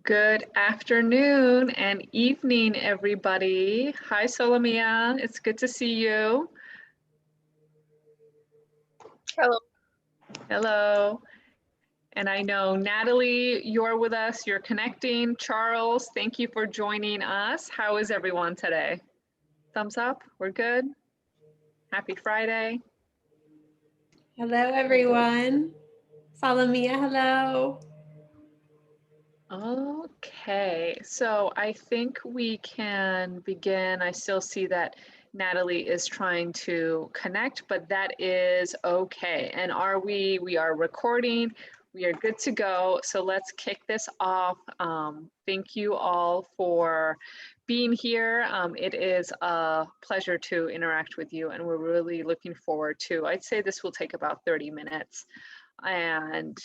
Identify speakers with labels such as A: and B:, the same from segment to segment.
A: Good afternoon and evening, everybody. Hi, Solomia. It's good to see you.
B: Hello.
A: Hello. And I know, Natalie, you're with us. You're connecting. Charles, thank you for joining us. How is everyone today? Thumbs up. We're good. Happy Friday.
B: Hello, everyone. Salomia, hello.
A: Okay, so I think we can begin. I still see that Natalie is trying to connect, but that is okay. And we are recording, we are good to go. So let's kick this off. Thank you all for being here. It is a pleasure to interact with you, and we're really looking forward to, I'd say this will take about 30 minutes. And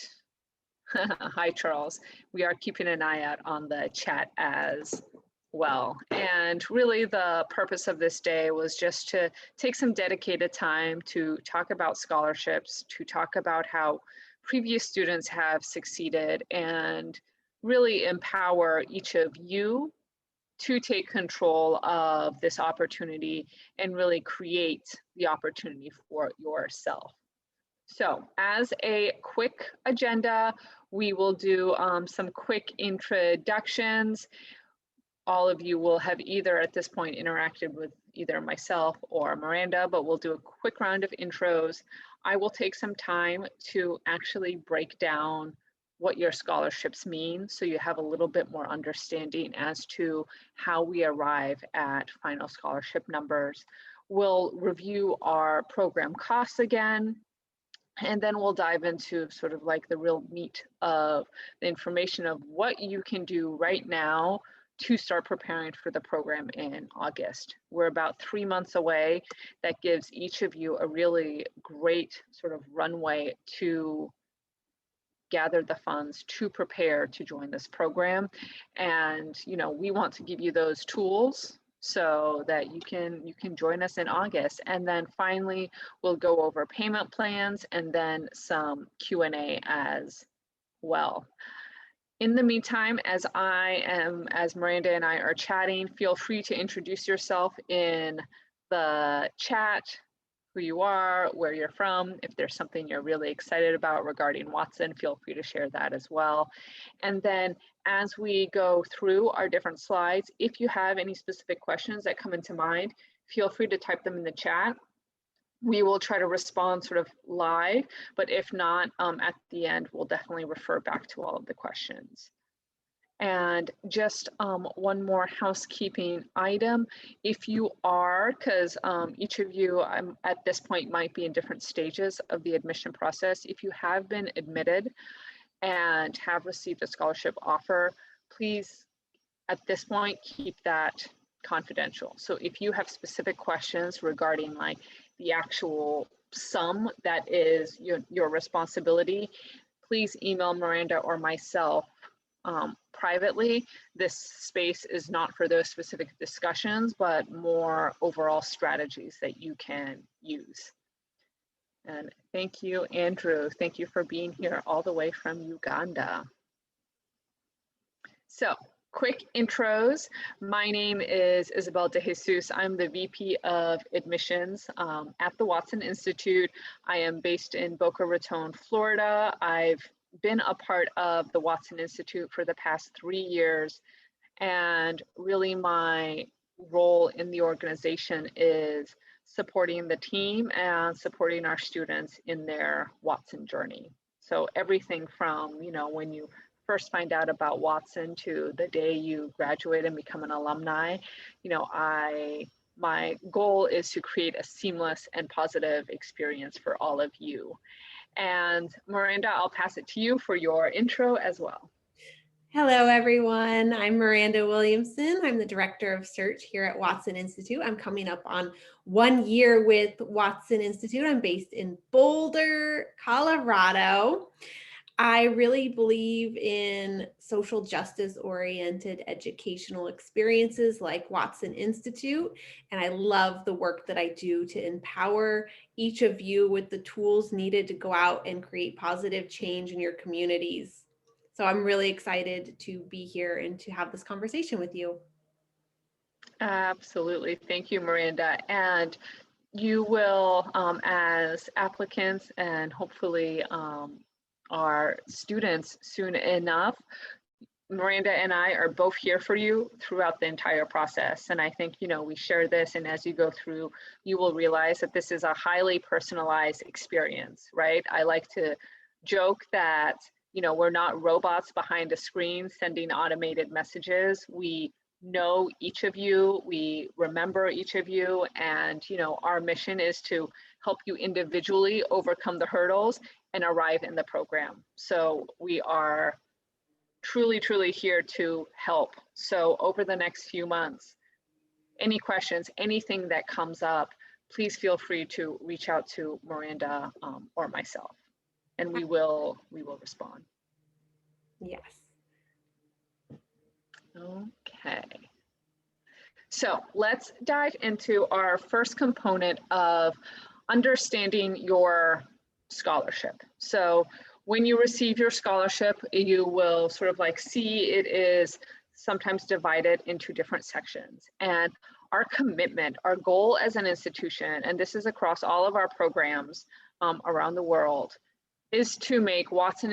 A: hi, Charles. We are keeping an eye out on the chat as well. And really the purpose of this day was just to take some dedicated time to talk about scholarships, to talk about how previous students have succeeded, and really empower each of you to take control of this opportunity and really create the opportunity for yourself. So as a quick agenda, we will do some quick introductions. All of you will have either at this point interacted with either myself or Miranda, but we'll do a quick round of intros. I will take some time to actually break down what your scholarships mean, so you have a little bit more understanding as to how we arrive at final scholarship numbers. We'll review our program costs again, and then we'll dive into sort of like the real meat of the information of what you can do right now to start preparing for the program in August. We're about 3 months away. That gives each of you a really great sort of runway to gather the funds to prepare to join this program. And we want to give you those tools so that you can join us in August. And then finally, we'll go over payment plans and then some Q&A as well. In the meantime, as Miranda and I are chatting, feel free to introduce yourself in the chat, who you are, where you're from. If there's something you're really excited about regarding Watson, feel free to share that as well. And then as we go through our different slides, if you have any specific questions that come into mind, feel free to type them in the chat. We will try to respond sort of live, but if not, at the end, we'll definitely refer back to all of the questions. And just one more housekeeping item. If you are, because each of you at this point might be in different stages of the admission process, if you have been admitted and have received a scholarship offer, please at this point keep that confidential. So if you have specific questions regarding like the actual sum that is your responsibility, please email Miranda or myself privately. This space is not for those specific discussions, but more overall strategies that you can use. And thank you, Andrew. Thank you for being here all the way from Uganda. So, quick intros. My name is Isabel De Jesus. I'm the VP of Admissions at the Watson Institute. I am based in Boca Raton, Florida. I've been a part of the Watson Institute for the past 3 years, and really my role in the organization is supporting the team and supporting our students in their Watson journey. So everything from, when you first find out about Watson to the day you graduate and become an alumni, my goal is to create a seamless and positive experience for all of you. And Miranda, I'll pass it to you for your intro as well.
B: Hello, everyone. I'm Miranda Williamson. I'm the Director of Search here at Watson Institute. I'm coming up on 1 year with Watson Institute. I'm based in Boulder, Colorado. I really believe in social justice oriented educational experiences like Watson Institute. And I love the work that I do to empower each of you with the tools needed to go out and create positive change in your communities. So I'm really excited to be here and to have this conversation with you.
A: Absolutely. Thank you, Miranda. And you will, as applicants and hopefully our students soon enough, Miranda and I are both here for you throughout the entire process. And I think, we share this, and as you go through, you will realize that this is a highly personalized experience, right? I like to joke that, we're not robots behind a screen sending automated messages. We know each of you, we remember each of you, and, our mission is to help you individually overcome the hurdles and arrive in the program. So we are truly here to help. So over the next few months, any questions, anything that comes up, please feel free to reach out to Miranda or myself, and we will respond.
B: Yes.
A: Okay. So let's dive into our first component of understanding your scholarship. So when you receive your scholarship, you will sort of like see it is sometimes divided into different sections. And our commitment, our goal as an institution, and this is across all of our programs around the world, is to make Watson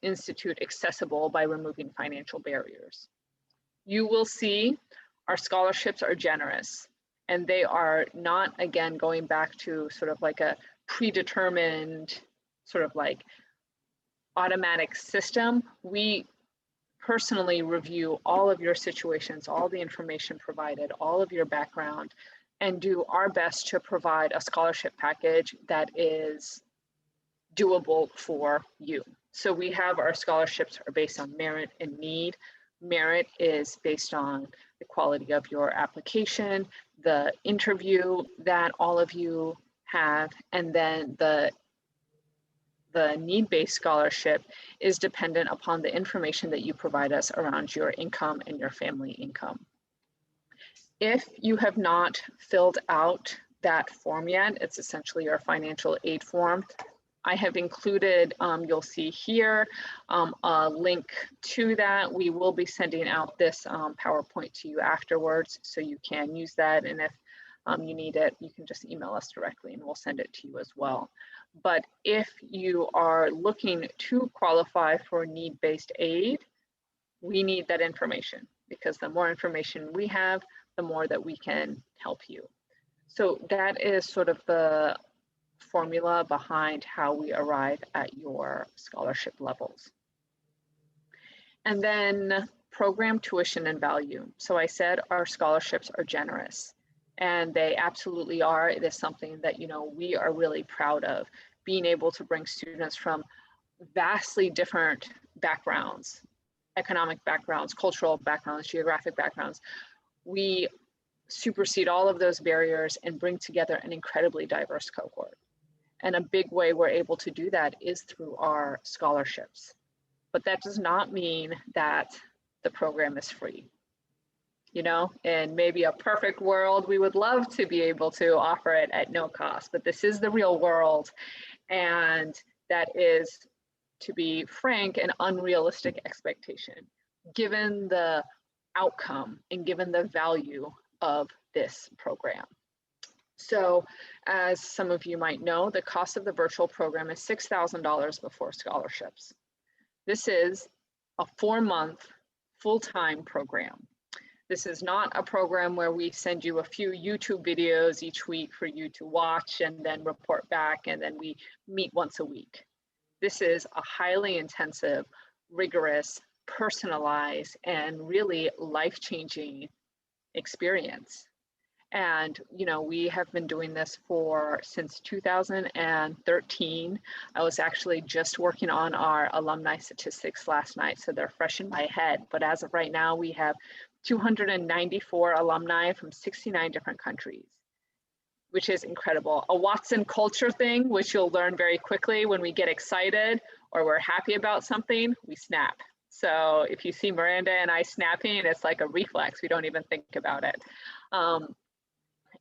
A: Institute accessible by removing financial barriers. You will see our scholarships are generous, and they are not, again, going back to sort of like a predetermined sort of like automatic system. We personally review all of your situations, all the information provided, all of your background, and do our best to provide a scholarship package that is doable for you. So we have our scholarships are based on merit and need. Merit is based on the quality of your application, the interview that all of you have, and then the need-based scholarship is dependent upon the information that you provide us around your income and your family income. If you have not filled out that form yet, it's essentially our financial aid form. I have included, you'll see here, a link to that. We will be sending out this PowerPoint to you afterwards, so you can use that. And if you need it, you can just email us directly and we'll send it to you as well. But if you are looking to qualify for need-based aid, we need that information, because the more information we have, the more that we can help you. So that is sort of the formula behind how we arrive at your scholarship levels. And then program tuition and value. So I said our scholarships are generous, and they absolutely are. It is something that, we are really proud of, being able to bring students from vastly different backgrounds, economic backgrounds, cultural backgrounds, geographic backgrounds. We supersede all of those barriers and bring together an incredibly diverse cohort. And a big way we're able to do that is through our scholarships. But that does not mean that the program is free. In maybe a perfect world, we would love to be able to offer it at no cost, but this is the real world. And that is, to be frank, an unrealistic expectation, given the outcome and given the value of this program. So as some of you might know, the cost of the virtual program is $6,000 before scholarships. This is a 4-month full-time program. This is not a program where we send you a few YouTube videos each week for you to watch and then report back, and then we meet once a week. This is a highly intensive, rigorous, personalized, and really life-changing experience. And, we have been doing this since 2013. I was actually just working on our alumni statistics last night, so they're fresh in my head. But as of right now, we have 294 alumni from 69 different countries. which is incredible. A Watson culture thing, which you'll learn very quickly. When we get excited or we're happy about something, we snap. So if you see Miranda and I snapping, it's like a reflex. We don't even think about it.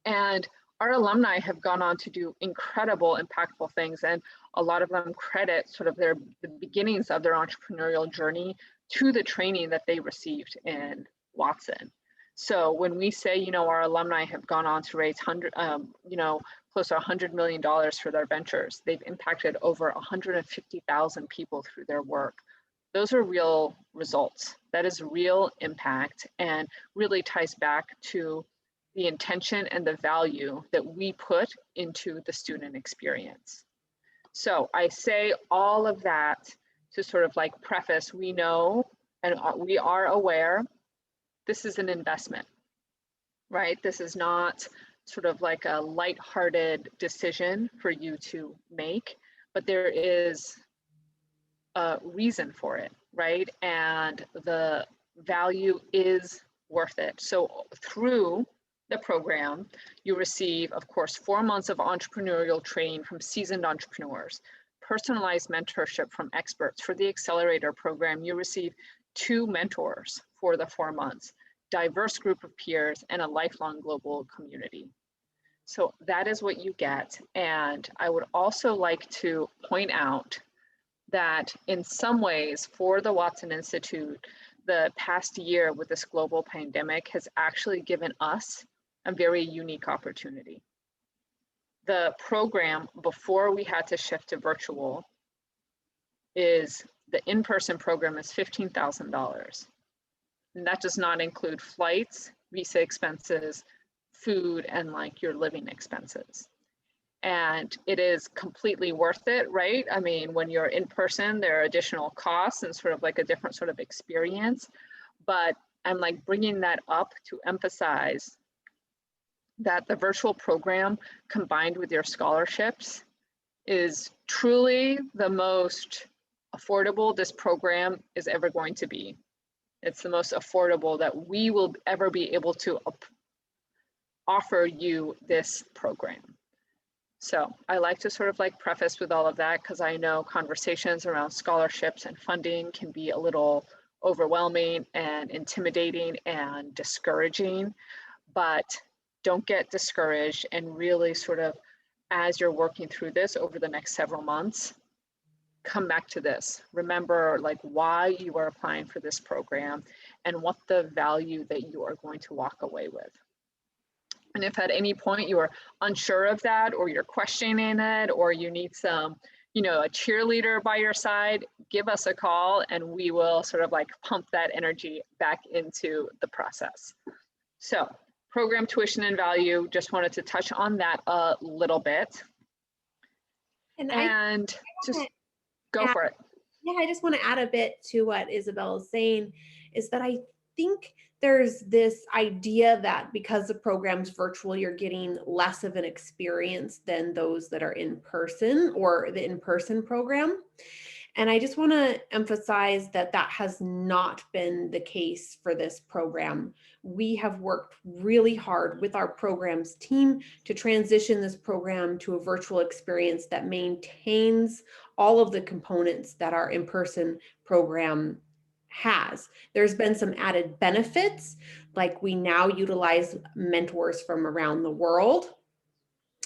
A: And our alumni have gone on to do incredible, impactful things. And a lot of them credit sort of the beginnings of their entrepreneurial journey to the training that they received in Watson. So when we say, you know, our alumni have gone on to raise close to $100 million for their ventures, they've impacted over 150,000 people through their work. Those are real results. That is real impact and really ties back to the intention and the value that we put into the student experience. So I say all of that to sort of like preface, we know and we are aware this is an investment, right? This is not sort of like a lighthearted decision for you to make, but there is a reason for it, right? And the value is worth it. So through the program, you receive, of course, 4 months of entrepreneurial training from seasoned entrepreneurs, personalized mentorship from experts. For the accelerator program, you receive 2 mentors for the 4 months, diverse group of peers, and a lifelong global community. So that is what you get. And I would also like to point out that in some ways for the Watson Institute, the past year with this global pandemic has actually given us a very unique opportunity. The program, before we had to shift to virtual, is the in-person program is $15,000. And that does not include flights, visa expenses, food, and like your living expenses. And it is completely worth it, right? I mean, when you're in person, there are additional costs and sort of like a different sort of experience. But I'm like bringing that up to emphasize that the virtual program combined with your scholarships is truly the most affordable this program is ever going to be. It's the most affordable that we will ever be able to offer you this program. So I like to sort of like preface with all of that because I know conversations around scholarships and funding can be a little overwhelming and intimidating and discouraging, but don't get discouraged and really sort of, as you're working through this over the next several months, come back to this. Remember like why you are applying for this program and what the value that you are going to walk away with. And if at any point you are unsure of that, or you're questioning it, or you need some, you know, a cheerleader by your side, give us a call and we will sort of like pump that energy back into the process. So program tuition and value, just wanted to touch on that a little bit. And just go for it.
B: Yeah, I just want to add a bit to what Isabel is saying, is that I think there's this idea that because the program's virtual, you're getting less of an experience than those that are in person or the in-person program. And I just want to emphasize that that has not been the case for this program. We have worked really hard with our programs team to transition this program to a virtual experience that maintains all of the components that our in-person program has. There's been some added benefits, like we now utilize mentors from around the world.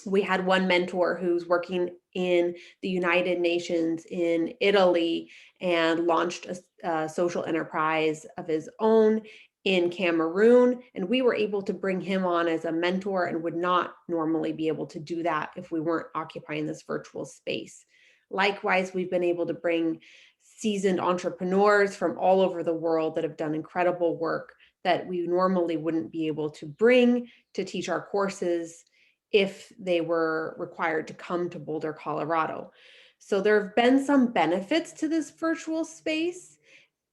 B: We had one mentor who's working in the United Nations in Italy and launched a social enterprise of his own in Cameroon. And we were able to bring him on as a mentor and would not normally be able to do that if we weren't occupying this virtual space. Likewise, we've been able to bring seasoned entrepreneurs from all over the world that have done incredible work that we normally wouldn't be able to bring to teach our courses if they were required to come to Boulder, Colorado. So there have been some benefits to this virtual space,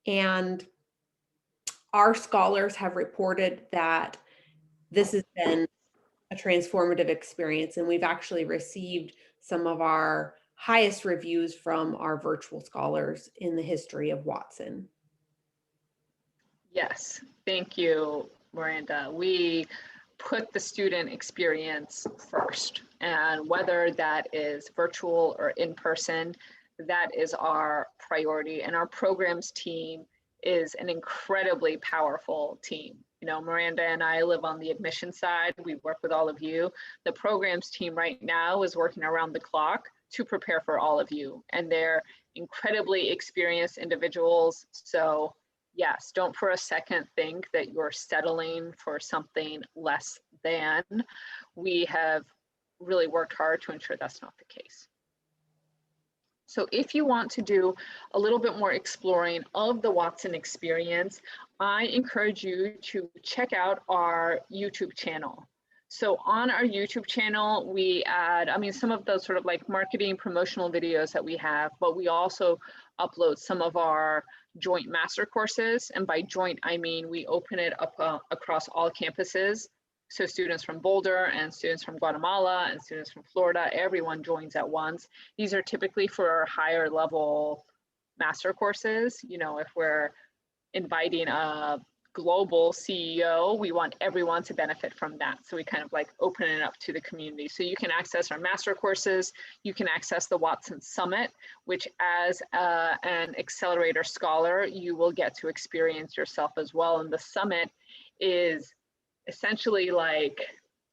B: and our scholars have reported that this has been a transformative experience, and we've actually received some of our highest reviews from our virtual scholars in the history of Watson.
A: Yes, thank you, Miranda. We put the student experience first. And whether that is virtual or in person, that is our priority. And our programs team is an incredibly powerful team. You know, Miranda and I live on the admission side. We work with all of you. The programs team right now is working around the clock to prepare for all of you. And they're incredibly experienced individuals. So yes, don't for a second think that you're settling for something less than. We have really worked hard to ensure that's not the case. So if you want to do a little bit more exploring of the Watson experience, I encourage you to check out our YouTube channel. So on our YouTube channel, we add, I mean, some of those sort of like marketing promotional videos that we have, but we also upload some of our joint master courses. And by joint, I mean, we open it up across all campuses. So students from Boulder and students from Guatemala and students from Florida, everyone joins at once. These are typically for our higher level master courses. You know, if we're inviting a global CEO, we want everyone to benefit from that. So we kind of like open it up to the community. So you can access our master courses, you can access the Watson Summit, which as an accelerator scholar, you will get to experience yourself as well. And the summit is essentially like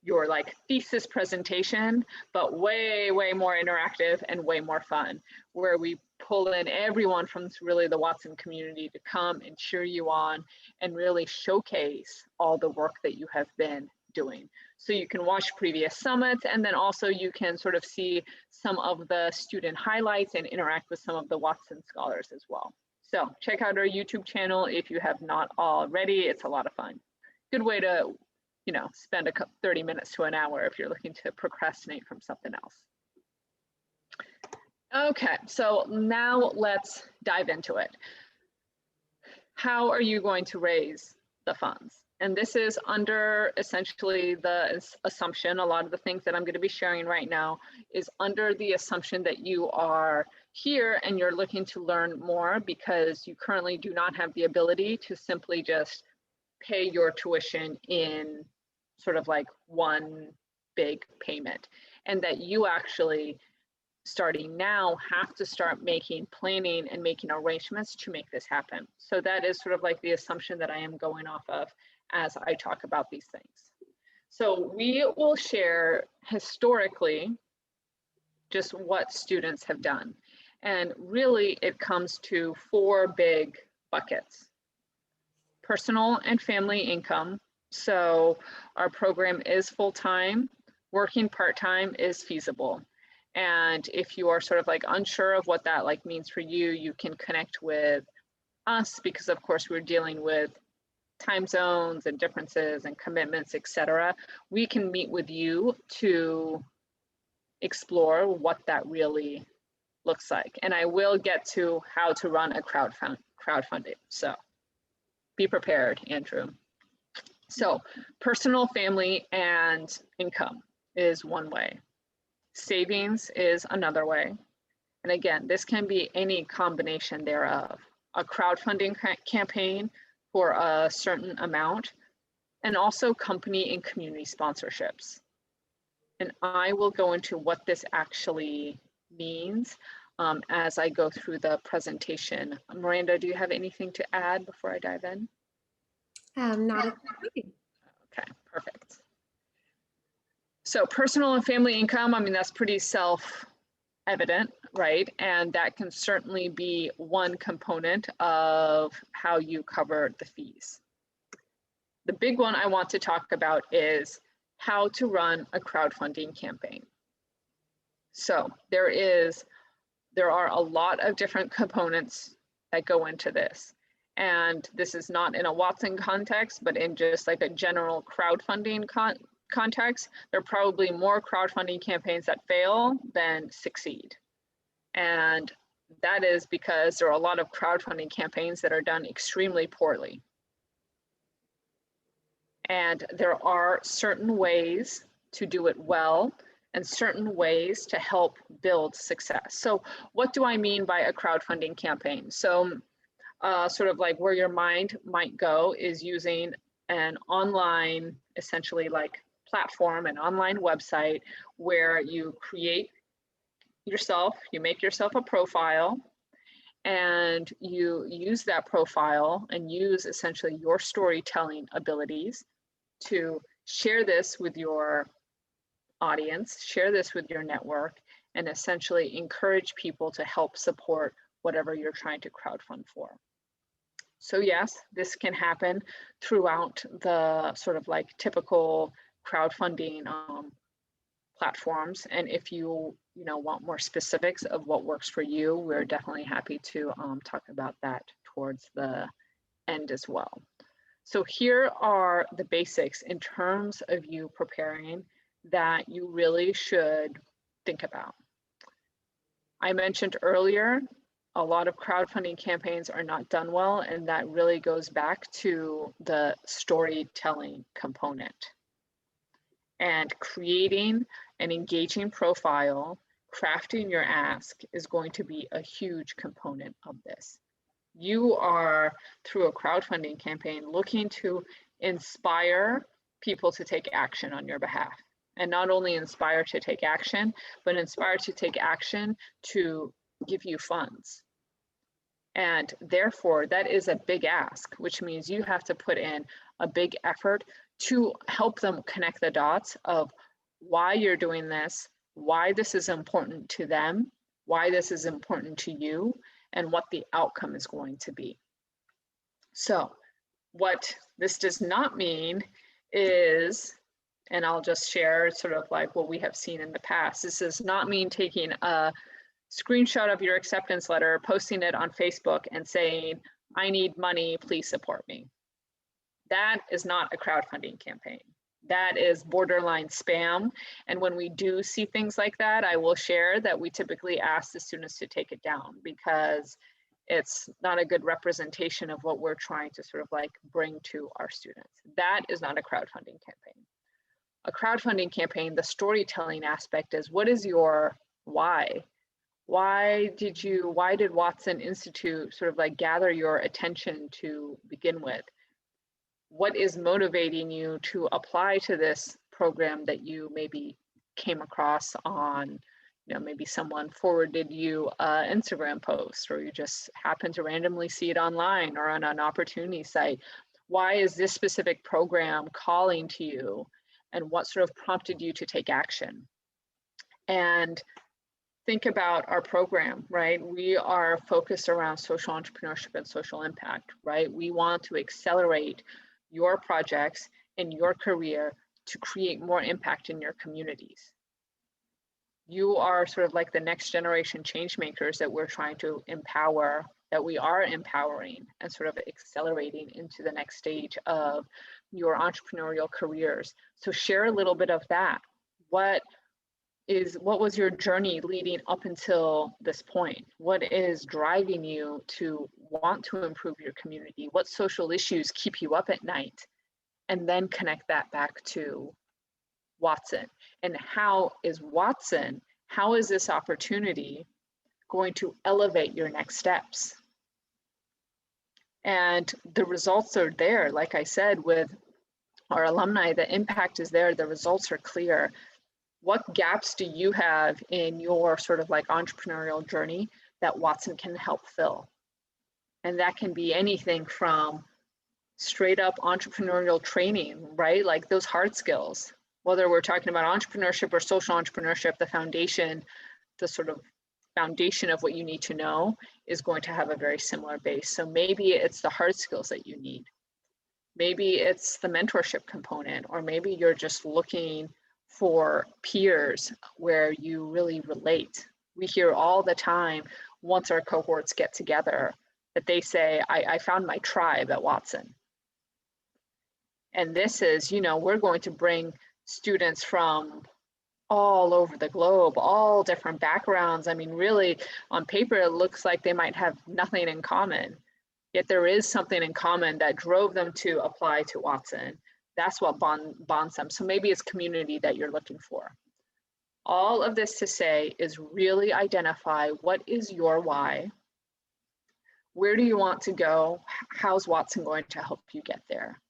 A: your like thesis presentation, but way more interactive and way more fun, where we pull in everyone from really the Watson community to come and cheer you on and really showcase all the work that you have been doing. So you can watch previous summits, and then also you can sort of see some of the student highlights and interact with some of the Watson scholars as well. So check out our YouTube channel if you have not already. It's a lot of fun. Good way to, you know, spend 30 minutes to an hour if you're looking to procrastinate from something else. Okay, so now let's dive into it. How are you going to raise the funds? And this is under essentially the assumption, a lot of the things that I'm going to be sharing right now is under the assumption that you are here and you're looking to learn more because you currently do not have the ability to simply just pay your tuition in sort of like one big payment, and that you actually, starting now, have to start making planning and making arrangements to make this happen. So that is sort of like the assumption that I am going off of as I talk about these things. So we will share historically just what students have done. And really it comes to 4 big buckets. Personal and family income. So our program is full-time, working part-time is feasible. And if you are sort of like unsure of what that like means for you, you can connect with us because of course we're dealing with time zones and differences and commitments, etc. We can meet with you to explore what that really looks like. And I will get to how to run a crowdfunding. So be prepared, Andrew. So personal, family, and income is one way. Savings is another way. And again, this can be any combination thereof. A crowdfunding campaign for a certain amount, and also company and community sponsorships. And I will go into what this actually means as I go through the presentation. Miranda, do you have anything to add before I dive in?
B: Not at this point.
A: Okay, perfect. So personal and family income, I mean, that's pretty self-evident, right? And that can certainly be one component of how you cover the fees. The big one I want to talk about is how to run a crowdfunding campaign. So there are a lot of different components that go into this. And this is not in a Watson context, but in just like a general crowdfunding context, there are probably more crowdfunding campaigns that fail than succeed. And that is because there are a lot of crowdfunding campaigns that are done extremely poorly. And there are certain ways to do it well and certain ways to help build success. So what do I mean by a crowdfunding campaign? So sort of like where your mind might go is using an online, essentially like platform, an online website where you create yourself, you make yourself a profile, and you use that profile and use essentially your storytelling abilities to share this with your audience, share this with your network, and essentially encourage people to help support whatever you're trying to crowdfund for. So yes, this can happen throughout the sort of like typical crowdfunding platforms. And if you want more specifics of what works for you, we're definitely happy to talk about that towards the end as well. So here are the basics in terms of you preparing that you really should think about. I mentioned earlier, a lot of crowdfunding campaigns are not done well, and that really goes back to the storytelling component. And creating an engaging profile, crafting your ask is going to be a huge component of this. You are, through a crowdfunding campaign, looking to inspire people to take action on your behalf. And not only inspire to take action, but inspire to take action to give you funds. And therefore, that is a big ask, which means you have to put in a big effort to help them connect the dots of why you're doing this, why this is important to them, why this is important to you, and what the outcome is going to be. So what this does not mean is, and I'll just share sort of like what we have seen in the past, this does not mean taking a screenshot of your acceptance letter, posting it on Facebook and saying, I need money, please support me. That is not a crowdfunding campaign. That is borderline spam. And when we do see things like that, I will share that we typically ask the students to take it down because it's not a good representation of what we're trying to sort of like bring to our students. That is not a crowdfunding campaign. A crowdfunding campaign, the storytelling aspect is, what is your why? Why did Watson Institute sort of like gather your attention to begin with? What is motivating you to apply to this program that you maybe came across on, maybe someone forwarded you an Instagram post, or you just happen to randomly see it online or on an opportunity site? Why is this specific program calling to you? And what sort of prompted you to take action? And think about our program, right? We are focused around social entrepreneurship and social impact, right? We want to accelerate your projects and your career to create more impact in your communities. You are sort of like the next generation change makers that we're trying to empower, that we are empowering and sort of accelerating into the next stage of your entrepreneurial careers. So share a little bit of that. What was your journey leading up until this point? What is driving you to want to improve your community? What social issues keep you up at night? And then connect that back to Watson. And how is this opportunity going to elevate your next steps? And the results are there. Like I said, with our alumni, the impact is there, the results are clear. What gaps do you have in your sort of like entrepreneurial journey that Watson can help fill? And that can be anything from straight up entrepreneurial training, right? Like those hard skills, whether we're talking about entrepreneurship or social entrepreneurship, the sort of foundation of what you need to know is going to have a very similar base. So maybe it's the hard skills that you need. Maybe it's the mentorship component, or maybe you're just looking for peers where you really relate. We hear all the time, once our cohorts get together, that they say, I found my tribe at Watson. And this is, we're going to bring students from all over the globe, all different backgrounds. I mean, really, on paper, it looks like they might have nothing in common, yet there is something in common that drove them to apply to Watson. That's what bonds them. So maybe it's community that you're looking for. All of this to say is really identify what is your why, where do you want to go, how's Watson going to help you get there?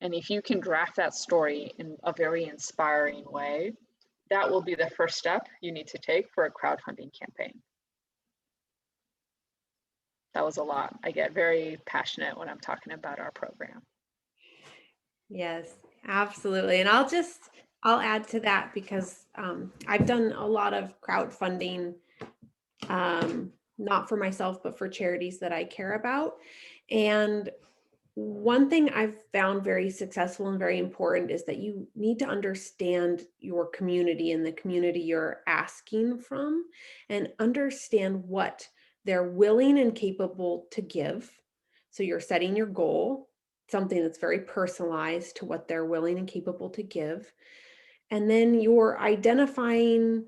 A: And if you can draft that story in a very inspiring way, that will be the first step you need to take for a crowdfunding campaign. That was a lot. I get very passionate when I'm talking about our program.
B: Yes, absolutely. And I'll add to that because I've done a lot of crowdfunding, not for myself, but for charities that I care about. And one thing I've found very successful and very important is that you need to understand your community and the community you're asking from, and understand what they're willing and capable to give. So you're setting your goal, something that's very personalized to what they're willing and capable to give. And then you're identifying,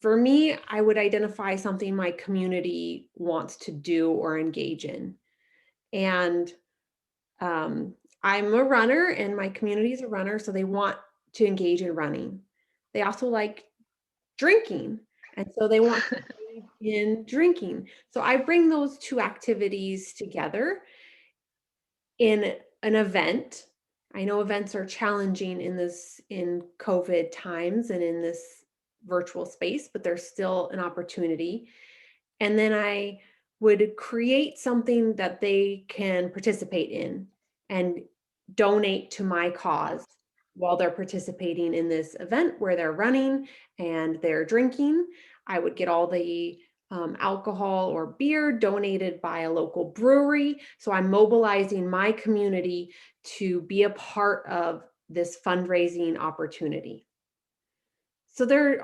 B: for me, I would identify something my community wants to do or engage in. And I'm a runner and my community is a runner, so they want to engage in running. They also like drinking, and so they want to engage in drinking. So I bring those two activities together in an event. I know events are challenging in COVID times and in this virtual space, but there's still an opportunity. And then I would create something that they can participate in and donate to my cause while they're participating in this event where they're running and they're drinking. I would get all the alcohol or beer donated by a local brewery. So I'm mobilizing my community to be a part of this fundraising opportunity. So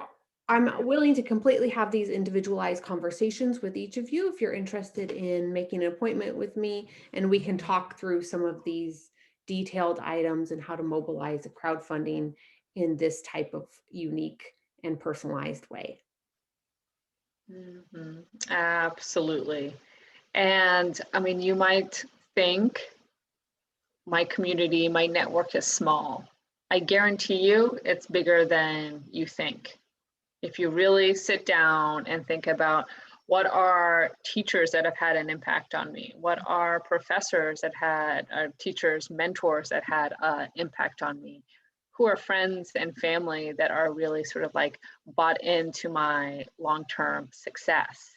B: I'm willing to completely have these individualized conversations with each of you if you're interested in making an appointment with me, and we can talk through some of these detailed items and how to mobilize a crowdfunding in this type of unique and personalized way.
A: Mm-hmm. Absolutely. And I mean, you might think my community, my network is small. I guarantee you it's bigger than you think. If you really sit down and think about what are teachers that have had an impact on me, what are professors that had, teachers, mentors that had an impact on me, who are friends and family that are really sort of like bought into my long-term success.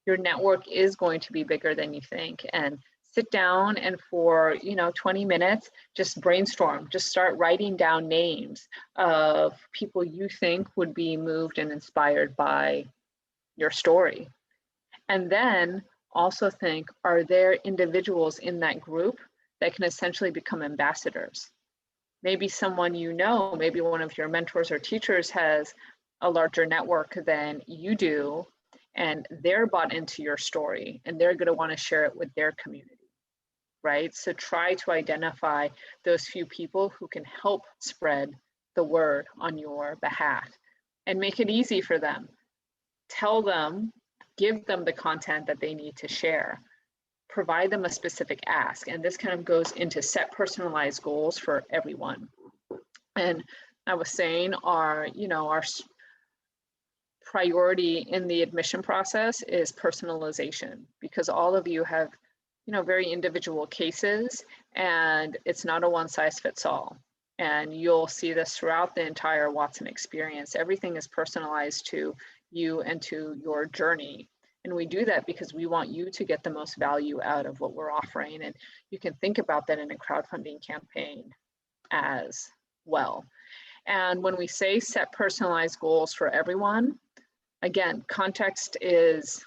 A: Your network is going to be bigger than you think. And sit down and for 20 minutes, just brainstorm, just start writing down names of people you think would be moved and inspired by your story. And then also think, are there individuals in that group that can essentially become ambassadors? Maybe someone maybe one of your mentors or teachers has a larger network than you do, and they're bought into your story and they're going to want to share it with their community, right? So try to identify those few people who can help spread the word on your behalf and make it easy for them. Tell them, give them the content that they need to share. Provide them a specific ask. And this kind of goes into set personalized goals for everyone. And I was saying our priority in the admission process is personalization, because all of you have very individual cases, and it's not a one size fits all. And you'll see this throughout the entire Watson experience. Everything is personalized to you and to your journey. And we do that because we want you to get the most value out of what we're offering. And you can think about that in a crowdfunding campaign as well. And when we say set personalized goals for everyone, again, context is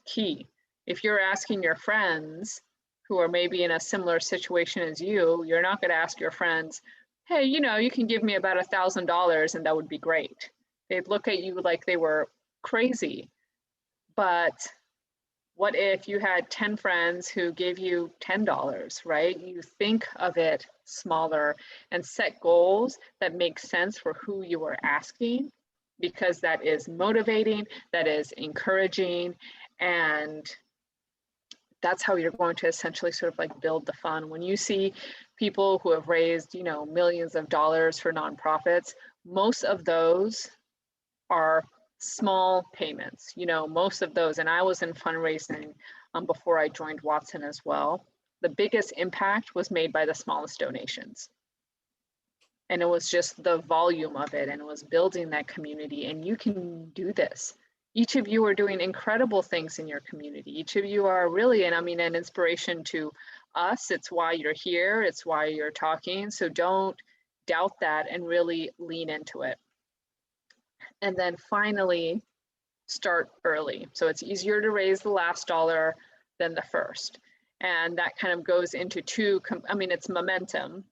A: key. If you're asking your friends who are maybe in a similar situation as you're not going to ask your friends, hey, you can give me about $1,000 and that would be great. They'd look at you like they were crazy. But what if you had 10 friends who gave you $10, right? You think of it smaller and set goals that make sense for who you are asking, because that is motivating, that is encouraging, and that's how you're going to essentially sort of like build the fund. When you see people who have raised, millions of dollars for nonprofits, most of those are small payments, most of those, and I was in fundraising before I joined Watson as well. the biggest impact was made by the smallest donations. And it was just the volume of it, and it was building that community. And you can do this. Each of you are doing incredible things in your community. Each of you are really, and I mean, an inspiration to us. It's why you're here. It's why you're talking. So don't doubt that and really lean into it. And then finally, start early. So it's easier to raise the last dollar than the first. And that kind of goes into it's momentum.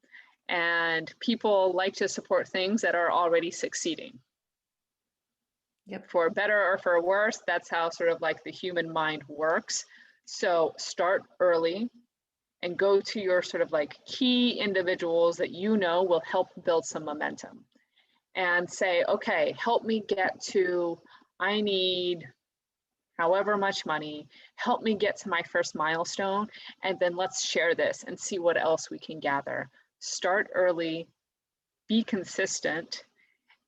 A: And people like to support things that are already succeeding.
B: Yep.
A: For better or for worse, that's how sort of like the human mind works. So start early and go to your sort of like key individuals that you know will help build some momentum. And say, okay, help me get to, I need however much money, help me get to my first milestone, and then let's share this and see what else we can gather. Start early, be consistent,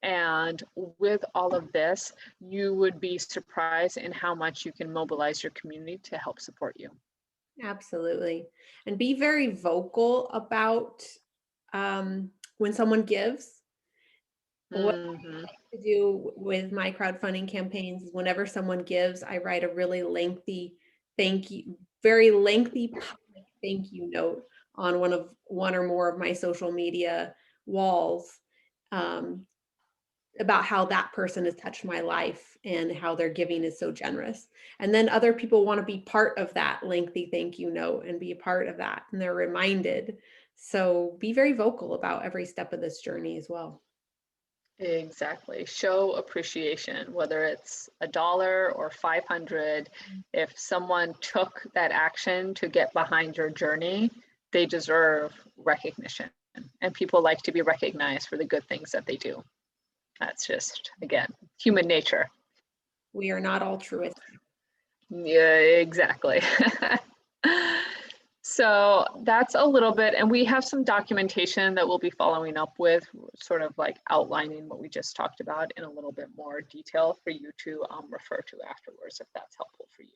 A: and with all of this, you would be surprised in how much you can mobilize your community to help support you.
B: Absolutely. And be very vocal about when someone gives. What
A: Mm-hmm.
B: I do with my crowdfunding campaigns is whenever someone gives, I write a really lengthy thank you, very lengthy public thank you note on one or more of my social media walls, um, about how that person has touched my life and how their giving is so generous. And then other people want to be part of that lengthy thank you note and be a part of that, and they're reminded. So be very vocal about every step of this journey as well.
A: Exactly. Show appreciation, whether it's $1 or 500. If someone took that action to get behind your journey, they deserve recognition. And people like to be recognized for the good things that they do. That's just, again, human nature.
B: We are not altruistic.
A: Yeah, exactly. So that's a little bit, and we have some documentation that we'll be following up with, sort of like outlining what we just talked about in a little bit more detail for you to refer to afterwards, if that's helpful for you.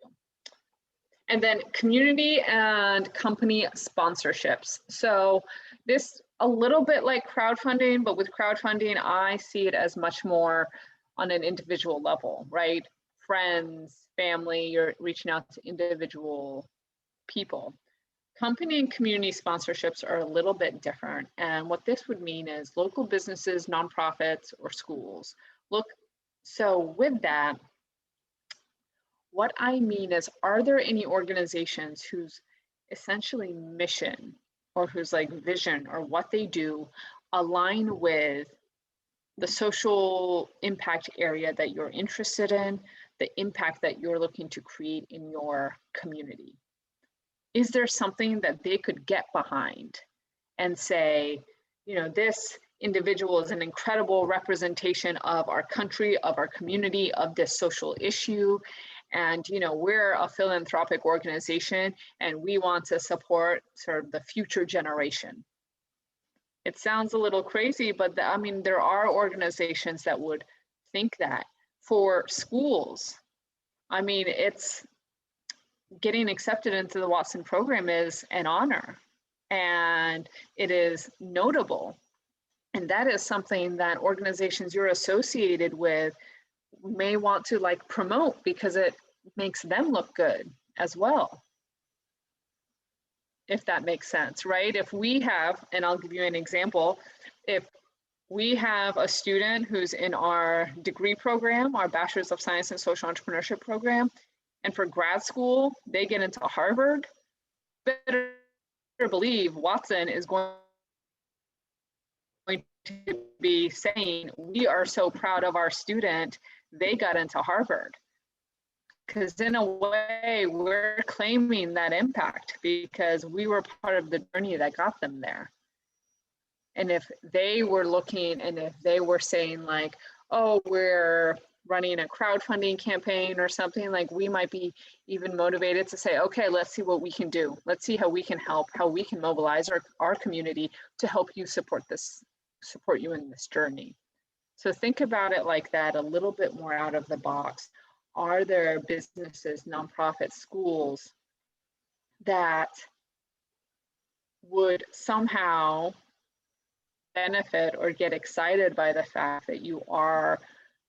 A: And then community and company sponsorships. So this a little bit like crowdfunding, but with crowdfunding, I see it as much more on an individual level, right? Friends, family, you're reaching out to individual people. Company and community sponsorships are a little bit different. And what this would mean is local businesses, nonprofits, or schools. So with that, what I mean is, are there any organizations whose essentially mission or whose like vision or what they do align with the social impact area that you're interested in, the impact that you're looking to create in your community? Is there something that they could get behind and say, this individual is an incredible representation of our country, of our community, of this social issue, and we're a philanthropic organization and we want to support sort of the future generation? It sounds a little crazy, but there are organizations that would think that. For schools, it's getting accepted into the Watson program is an honor, and it is notable. And that is something that organizations you're associated with may want to like promote because it makes them look good as well. If that makes sense, right? If we have, and I'll give you an example, if we have a student who's in our degree program, our Bachelor's of Science in Social Entrepreneurship program, and for grad school, they get into Harvard, better believe Watson is going to be saying, we are so proud of our student, they got into Harvard. Because in a way, we're claiming that impact because we were part of the journey that got them there. And if they were looking, and if they were saying like, oh, we're running a crowdfunding campaign or something, like we might be even motivated to say, okay, let's see what we can do. Let's see how we can help, how we can mobilize our community to help you support you in this journey. So think about it like that, a little bit more out of the box. Are there businesses, nonprofits, schools that would somehow benefit or get excited by the fact that you are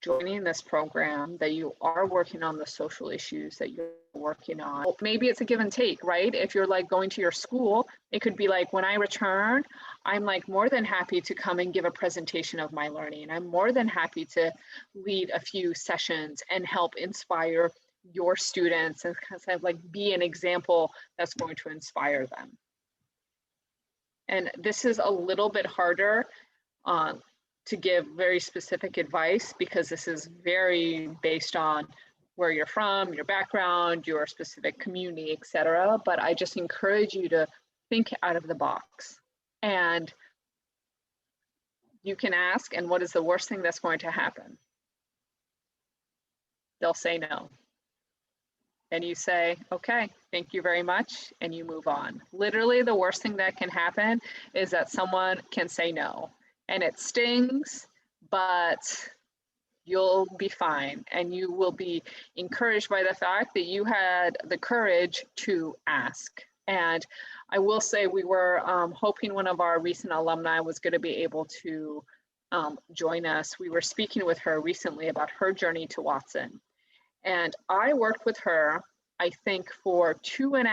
A: joining this program, that you are working on the social issues that you're working on. Maybe it's a give and take, right? If you're like going to your school, it could be like, when I return, I'm like more than happy to come and give a presentation of my learning. I'm more than happy to lead a few sessions and help inspire your students and kind of like be an example that's going to inspire them. And this is a little bit harder to give very specific advice, because this is very based on where you're from, your background, your specific community, etc. But I just encourage you to think out of the box. And you can ask, and what is the worst thing that's going to happen? They'll say no. And you say, okay, thank you very much, and you move on. Literally, the worst thing that can happen is that someone can say no. And it stings, but you'll be fine. And you will be encouraged by the fact that you had the courage to ask. And I will say, we were hoping one of our recent alumni was going to be able to join us. We were speaking with her recently about her journey to Watson. And I worked with her, I think, for 2.5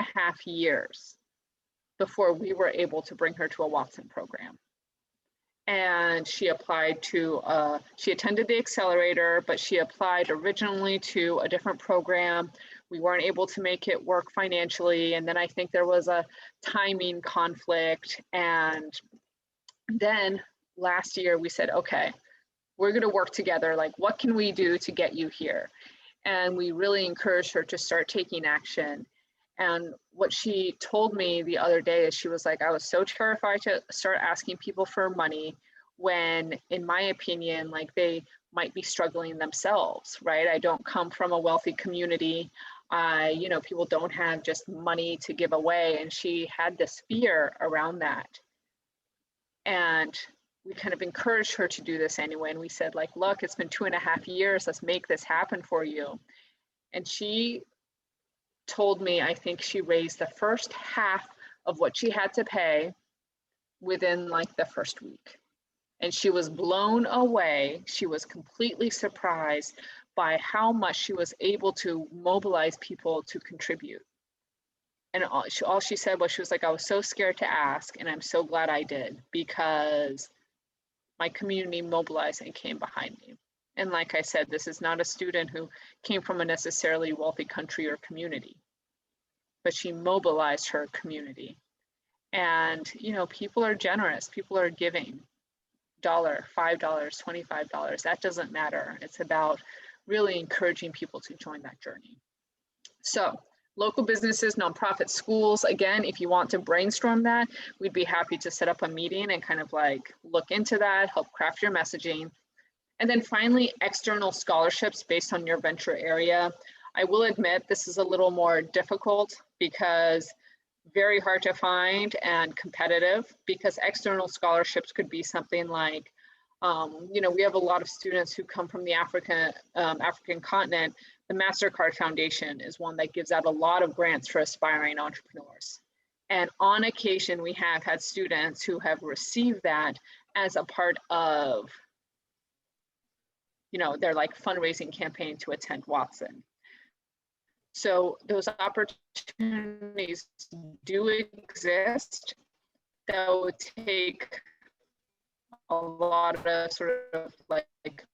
A: years before we were able to bring her to a Watson program. And she applied to, she attended the accelerator, but she applied originally to a different program. We weren't able to make it work financially. And then I think there was a timing conflict. And then last year we said, okay, we're going to work together. Like, what can we do to get you here? And we really encouraged her to start taking action. And what she told me the other day is, she was like, I was so terrified to start asking people for money when, in my opinion, like, they might be struggling themselves, right? I don't come from a wealthy community. You know, people don't have just money to give away. And she had this fear around that. And we kind of encouraged her to do this anyway. And we said, like, look, it's been 2.5 years. Let's make this happen for you. And she told me, I think she raised the first half of what she had to pay within like the first week. And she was blown away. She was completely surprised by how much she was able to mobilize people to contribute. And all she said was, she was like, I was so scared to ask, and I'm so glad I did, because my community mobilized and came behind me. And like I said, this is not a student who came from a necessarily wealthy country or community, but she mobilized her community. And, you know, people are generous, people are giving $1, $5, $25, that doesn't matter. It's about really encouraging people to join that journey. So local businesses, nonprofit, schools, again, if you want to brainstorm that, we'd be happy to set up a meeting and kind of like look into that, help craft your messaging. And then finally, external scholarships based on your venture area. I will admit this is a little more difficult, because very hard to find and competitive, because external scholarships could be something like, you know, we have a lot of students who come from the African continent. The MasterCard Foundation is one that gives out a lot of grants for aspiring entrepreneurs. And on occasion, we have had students who have received that as a part of, you know, their like fundraising campaign to attend Watson. So those opportunities do exist. That would take a lot of sort of like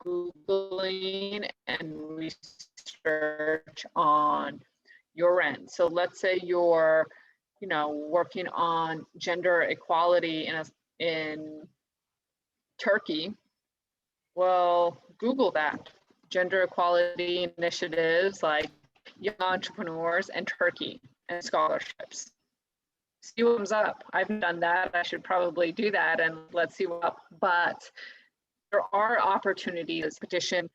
A: Googling and research on your end. So let's say you're, you know, working on gender equality in Turkey. Well, Google that, gender equality initiatives like young entrepreneurs and Turkey and scholarships. See what comes up. I've done that. I should probably do that, and let's see what. But there are opportunities, petition,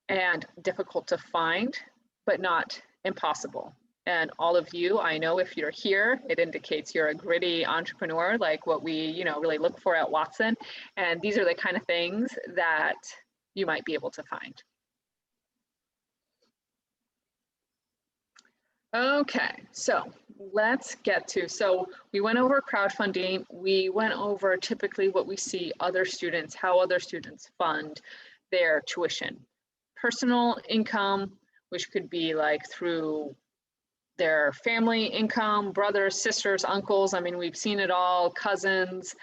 A: and difficult to find, but not impossible. And all of you, I know if you're here, it indicates you're a gritty entrepreneur, like what we, you know, really look for at Watson. And these are the kind of things that you might be able to find. Okay, so let's get to, so we went over crowdfunding. We went over typically what we see other students, how other students fund their tuition. Personal income, which could be like through their family income, brothers, sisters, uncles. I mean, we've seen it all, cousins.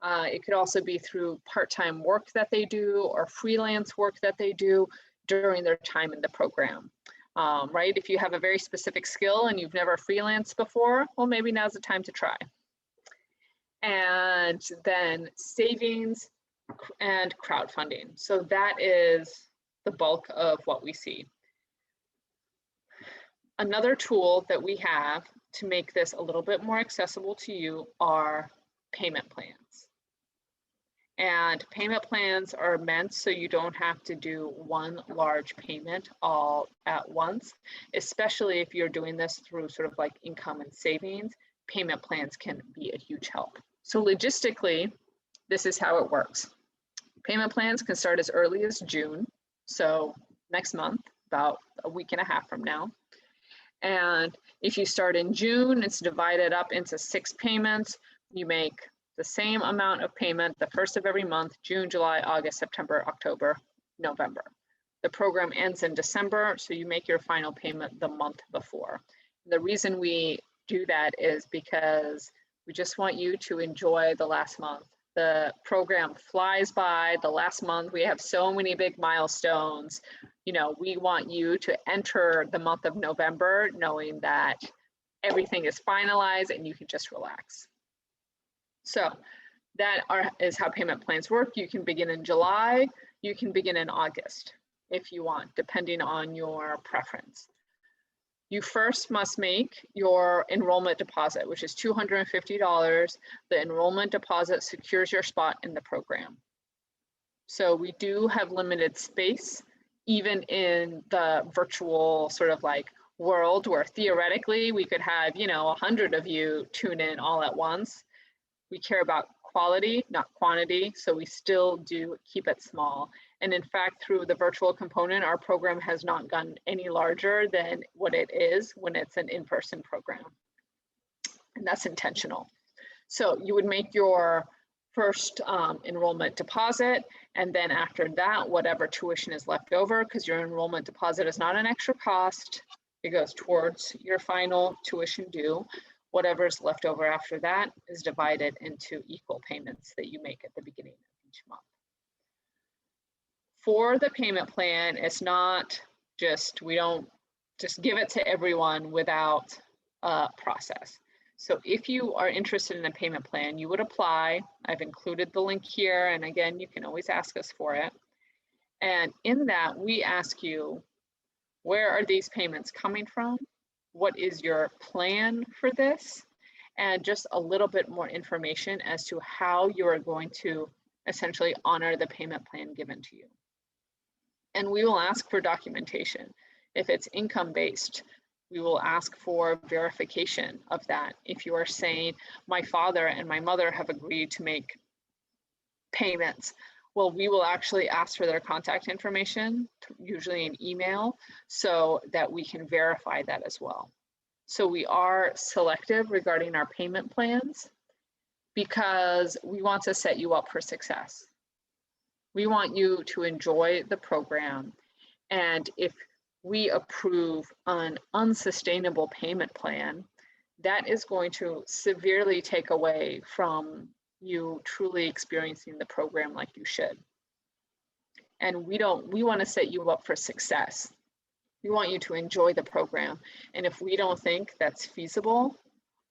A: It could also be through part-time work that they do or freelance work that they do during their time in the program. Right? If you have a very specific skill and you've never freelanced before, well, maybe now's the time to try. And then savings and crowdfunding. So that is the bulk of what we see. Another tool that we have to make this a little bit more accessible to you are payment plans. And payment plans are meant so you don't have to do one large payment all at once, especially if you're doing this through sort of like income and savings. Payment plans can be a huge help. So logistically, this is how it works. Payment plans can start as early as June, so next month, about a week and a half from now. And if you start in June, it's divided up into 6 payments. You make the same amount of payment the first of every month: June, July, August, September, October, November. The program ends in December, so you make your final payment the month before. The reason we do that is because we just want you to enjoy the last month. The program flies by. The last month, we have so many big milestones. You know, we want you to enter the month of November knowing that everything is finalized and you can just relax. So that is how payment plans work. You can begin in July, you can begin in August if you want, depending on your preference. You first must make your enrollment deposit, which is $250. The enrollment deposit secures your spot in the program. So we do have limited space, even in the virtual sort of like world where theoretically we could have, 100 of you tune in all at once. We care about quality, not quantity, so we still do keep it small. And in fact, through the virtual component, our program has not gotten any larger than what it is when it's an in-person program. And that's intentional. So you would make your first enrollment deposit, and then after that, whatever tuition is left over, because your enrollment deposit is not an extra cost, it goes towards your final tuition due. Whatever's left over after that is divided into equal payments that you make at the beginning of each month. For the payment plan, it's not just, we don't just give it to everyone without a process. So if you are interested in a payment plan, you would apply. I've included the link here, and again, you can always ask us for it. And in that, we ask you, where are these payments coming from? What is your plan for this? And just a little bit more information as to how you are going to essentially honor the payment plan given to you. And we will ask for documentation. If it's income-based, we will ask for verification of that. If you are saying, my father and my mother have agreed to make payments, well, we will actually ask for their contact information, usually an email, so that we can verify that as well. So we are selective regarding our payment plans because we want to set you up for success. We want you to enjoy the program. And if we approve an unsustainable payment plan, that is going to severely take away from you truly experiencing the program like you should. And we want to set you up for success. We want you to enjoy the program. And if we don't think that's feasible,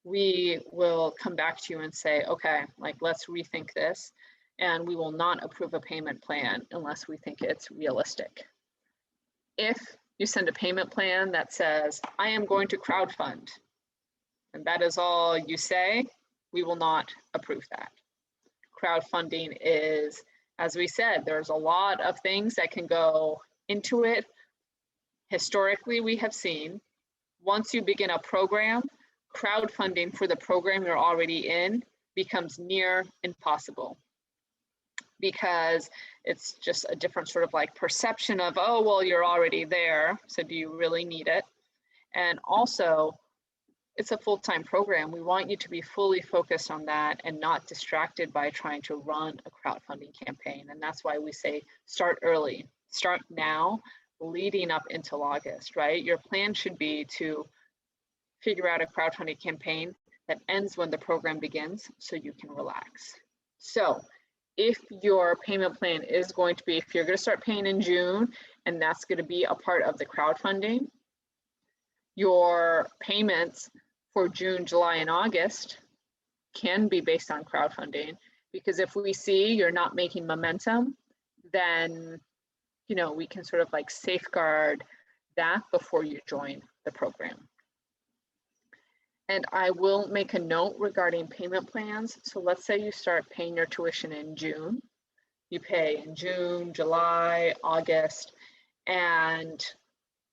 A: we will come back to you and say, okay, like, let's rethink this. And we will not approve a payment plan unless we think it's realistic. If you send a payment plan that says, I am going to crowdfund, and that is all you say, we will not approve that. Crowdfunding is, as we said, there's a lot of things that can go into it. Historically, we have seen, once you begin a program, crowdfunding for the program you're already in becomes near impossible, because it's just a different sort of like perception of, oh, well, you're already there, so do you really need it? And also, it's a full-time program. We want you to be fully focused on that and not distracted by trying to run a crowdfunding campaign. And that's why we say start early, start now, leading up into August, right? Your plan should be to figure out a crowdfunding campaign that ends when the program begins so you can relax. So if your payment plan is going to be, if you're going to start paying in June and that's going to be a part of the crowdfunding, your payments for June, July, and August can be based on crowdfunding, because if we see you're not making momentum, then we can sort of like safeguard that before you join the program. And I will make a note regarding payment plans. So let's say you start paying your tuition in June. You pay in June, July, August, and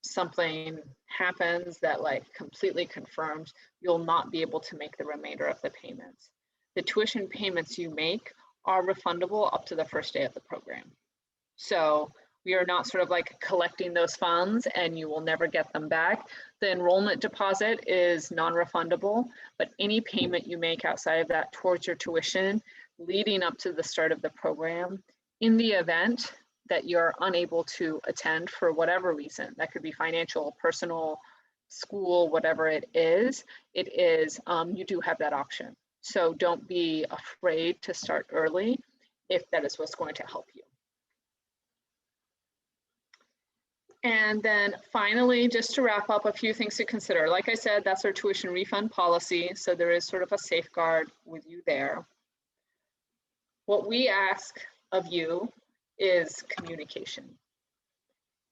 A: something happens that like completely confirms you'll not be able to make the remainder of the payments. The tuition payments you make are refundable up to the first day of the program. So we are not sort of like collecting those funds and you will never get them back. The enrollment deposit is non-refundable, but any payment you make outside of that towards your tuition leading up to the start of the program, in the event that you're unable to attend for whatever reason, that could be financial, personal, school, whatever it is, you do have that option. So don't be afraid to start early if that is what's going to help you. And then finally, just to wrap up, a few things to consider. Like I said, that's our tuition refund policy. So there is sort of a safeguard with you there. What we ask of you is communication.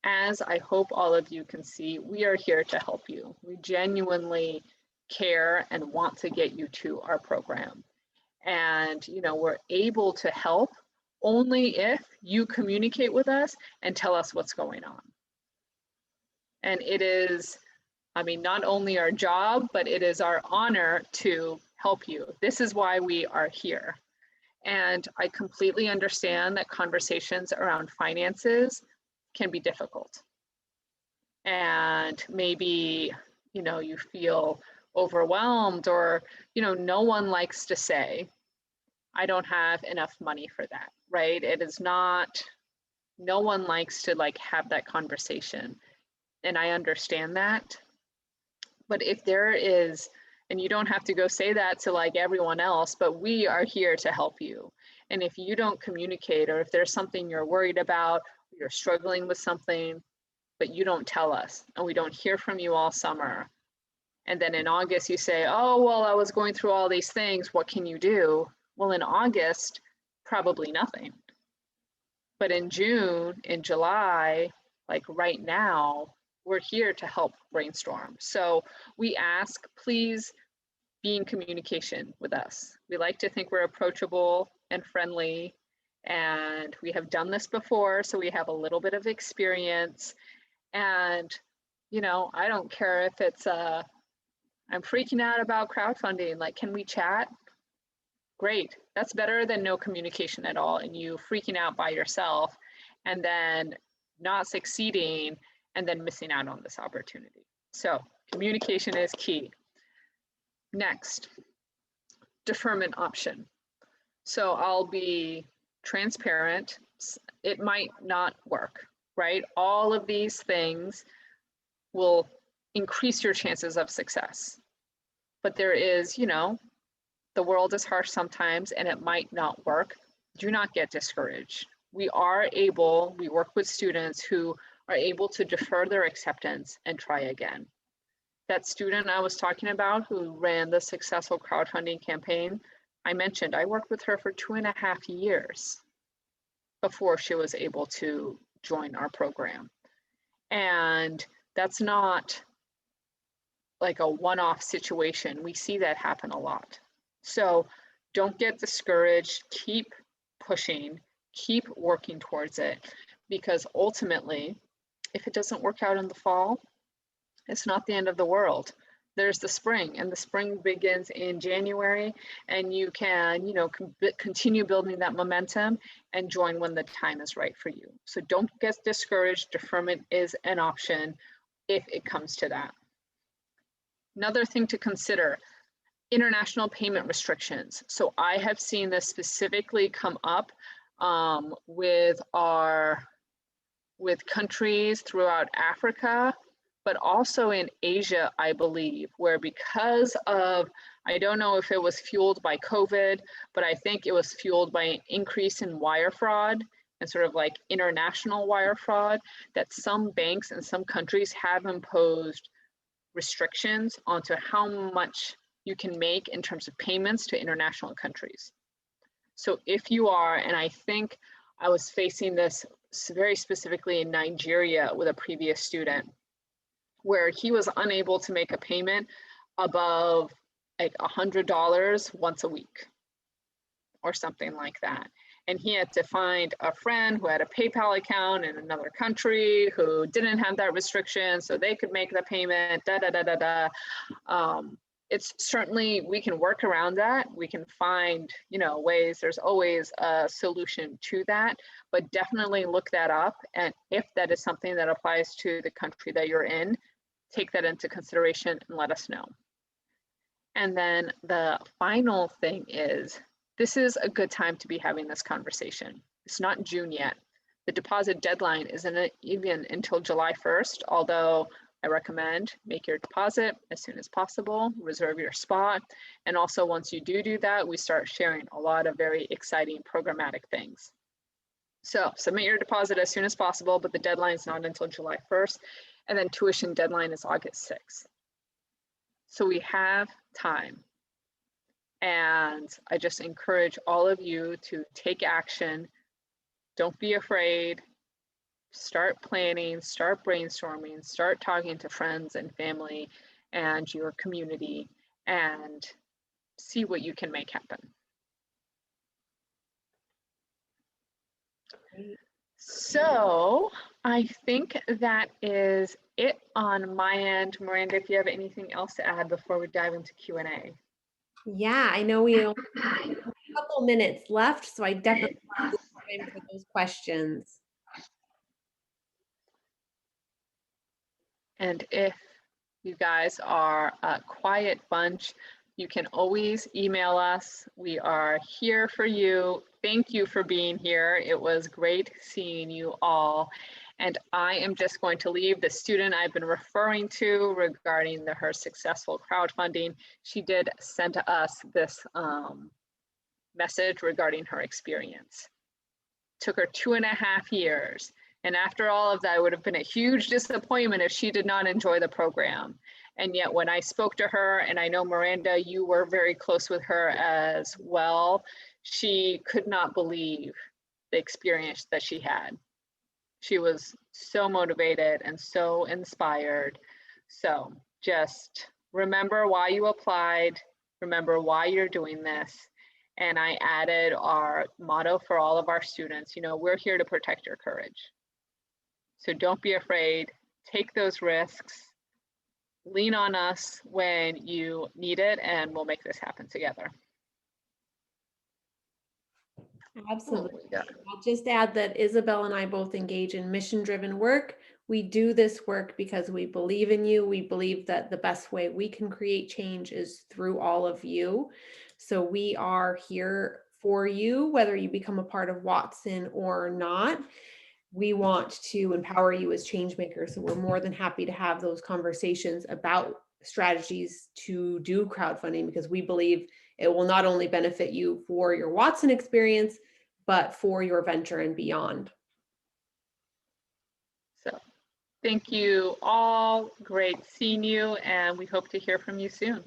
A: As I hope all of you can see, we are here to help you. We genuinely care and want to get you to our program. And we're able to help only if you communicate with us and tell us what's going on. And it is, not only our job, but it is our honor to help you. This is why we are here. And I completely understand that conversations around finances can be difficult. And maybe, you feel overwhelmed, or, no one likes to say, I don't have enough money for that, right? It is not, no one likes to like have that conversation. And I understand that. But if there is, and you don't have to go say that to like everyone else, but we are here to help you. And if you don't communicate, or if there's something you're worried about, you're struggling with something, but you don't tell us, and we don't hear from you all summer, and then in August you say, oh, well, I was going through all these things, what can you do? Well, in August, probably nothing. But in June, in July, like right now, we're here to help brainstorm. So we ask, please be in communication with us. We like to think we're approachable and friendly, and we have done this before, so we have a little bit of experience. And, I don't care if it's, I'm freaking out about crowdfunding, like, can we chat? Great, that's better than no communication at all, and you freaking out by yourself, and then not succeeding, and then missing out on this opportunity. So communication is key. Next, deferment option. So I'll be transparent. It might not work, right? All of these things will increase your chances of success. But there is, the world is harsh sometimes and it might not work. Do not get discouraged. We work with students who are able to defer their acceptance and try again. That student I was talking about who ran the successful crowdfunding campaign, I mentioned I worked with her for 2.5 years before she was able to join our program. And that's not like a one-off situation. We see that happen a lot. So don't get discouraged, keep pushing, keep working towards it, because ultimately, if it doesn't work out in the fall, it's not the end of the world. There's the spring, and the spring begins in January, and you can, continue building that momentum and join when the time is right for you. So don't get discouraged. Deferment is an option if it comes to that. Another thing to consider, international payment restrictions. So I have seen this specifically come up with countries throughout Africa, but also in Asia, I believe, where because of, I don't know if it was fueled by COVID, but I think it was fueled by an increase in wire fraud and sort of like international wire fraud, that some banks and some countries have imposed restrictions onto how much you can make in terms of payments to international countries. So if you are, and I think I was facing this very specifically in Nigeria with a previous student, where he was unable to make a payment above like $100 once a week or something like that. And he had to find a friend who had a PayPal account in another country who didn't have that restriction so they could make the payment, It's certainly, we can work around that. We can find, ways, there's always a solution to that, but definitely look that up. And if that is something that applies to the country that you're in, take that into consideration and let us know. And then the final thing is, this is a good time to be having this conversation. It's not June yet. The deposit deadline isn't even until July 1st, although I recommend make your deposit as soon as possible, reserve your spot. And also once you do that, we start sharing a lot of very exciting programmatic things. So submit your deposit as soon as possible, but the deadline is not until July 1st. And then tuition deadline is August 6th. So we have time. And I just encourage all of you to take action. Don't be afraid. Start planning, start brainstorming, start talking to friends and family and your community and see what you can make happen.
B: Great.
A: So I think that is it on my end. Miranda, if you have anything else to add before we dive into Q&A.
B: Yeah, I know we only have a couple minutes left, so I definitely have time for those questions.
A: And if you guys are a quiet bunch, you can always email us. We are here for you. Thank you for being here. It was great seeing you all. And I am just going to leave the student I've been referring to regarding her successful crowdfunding. She did send us this message regarding her experience. Took her 2.5 years. And after all of that, it would have been a huge disappointment if she did not enjoy the program. And yet when I spoke to her, and I know Miranda, you were very close with her as well, she could not believe the experience that she had. She was so motivated and so inspired. So just remember why you applied, remember why you're doing this. And I added our motto for all of our students, we're here to protect your courage. So don't be afraid, take those risks, lean on us when you need it, and we'll make this happen together.
B: Absolutely. I'll just add that Isabel and I both engage in mission-driven work. We do this work because we believe in you. We believe that the best way we can create change is through all of you. So we are here for you, whether you become a part of Watson or not. We want to empower you as change makers. So we're more than happy to have those conversations about strategies to do crowdfunding, because we believe it will not only benefit you for your Watson experience, but for your venture and beyond.
A: So thank you all. Great seeing you, and we hope to hear from you soon.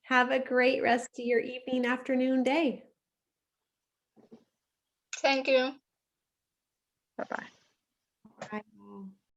B: Have a great rest of your evening, afternoon, day.
C: Thank you.
A: Bye-bye.